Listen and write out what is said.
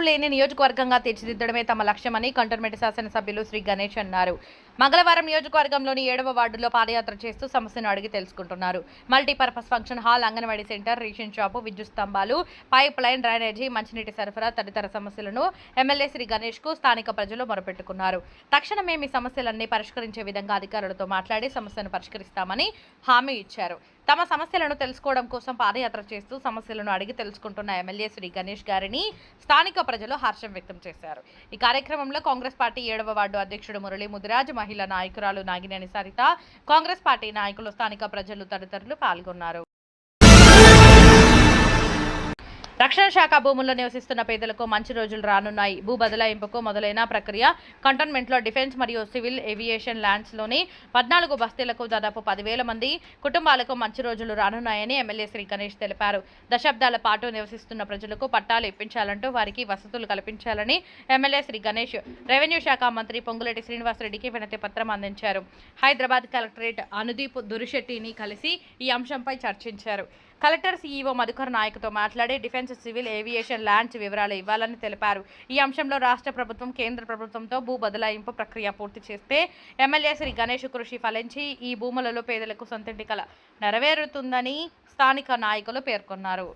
లేని నియోజకవర్గంగా తీర్చిదిద్దడమే తమ లక్ష్యమని కంటోన్మెంట్ శాసనసభ్యులు శ్రీ గణేష్ అన్నారు. మంగళవారం నియోజకవర్గంలోని 7వ వార్డులో పాదయాత్ర చేస్తూ సమస్యను అడిగి తెలుసుకుంటున్నారు. Multipurpose function hall, anganwadi centre, ration shop, విద్యుత్ స్తంభాలు, పైప్ లైన్, డ్రైనేజీ, మంచినీటి సరఫరా తదితర సమస్యలను ఎమ్మెల్యే శ్రీ గణేష్ కు స్థానిక ప్రజలు మొరపెట్టుకున్నారు. తక్షణమే మీ సమస్యలన్నీ పరిష్కరించే విధంగా అధికారులతో మాట్లాడి సమస్యను పరిష్కరిస్తామని హామీ ఇచ్చారు. తమ సమస్యలను తెలుసుకోవడం కోసం పాదయాత్ర చేస్తూ సమస్యలను అడిగి తెలుసుకుంటున్న ఎమ్మెల్యే శ్రీ గణేష్ గారిని స్థానిక ప్రజలు హర్షం వ్యక్తం చేశారు. ఈ కార్యక్రమంలో కాంగ్రెస్ పార్టీ 7వ వార్డు అధ్యక్షుడు మురళీ ముదిరాజ్, మహిళా నాయకురాలు నాగినేని సరిత, కాంగ్రెస్ పార్టీ నాయకులు, స్థానిక ప్రజలు తదితరులు పాల్గొన్నారు. రక్షణ శాఖ భూముల్లో నివసిస్తున్న పేదలకు మంచి రోజులు రానున్నాయి. భూ బదలాయింపుకు మొదలైన ప్రక్రియ కంటోన్మెంట్లో డిఫెన్స్ మరియు సివిల్ ఏవియేషన్ ల్యాండ్స్లోని 14 బస్తీలకు దాదాపు 10,000 మంది కుటుంబాలకు మంచి రోజులు రానున్నాయని ఎమ్మెల్యే శ్రీ గణేష్ తెలిపారు. దశాబ్దాల పాటు నివసిస్తున్న ప్రజలకు పట్టాలు ఇప్పించాలంటూ వారికి వసతులు కల్పించాలని ఎమ్మెల్యే శ్రీ గణేష్ రెవెన్యూ శాఖ మంత్రి పొంగులేటి శ్రీనివాసరెడ్డికి వినతి పత్రం అందించారు. హైదరాబాద్ కలెక్టరేట్ అనుదీప్ దురిశెట్టిని కలిసి ఈ అంశంపై చర్చించారు. కలెక్టర్ సీఈఓ మధుకర్ నాయక్తో మాట్లాడి డిఫెన్స్, సివిల్ ఏవియేషన్ ల్యాండ్స్ వివరాలు ఇవ్వాలని తెలిపారు. ఈ అంశంలో రాష్ట్ర ప్రభుత్వం, కేంద్ర ప్రభుత్వంతో భూ బదలాయింపు ప్రక్రియ పూర్తి చేస్తే ఎమ్మెల్యే శ్రీ గణేష్ కృషి ఫలించి ఈ భూములలో పేదలకు సొంతింటి కల నెరవేరుతుందని స్థానిక నాయకులు పేర్కొన్నారు.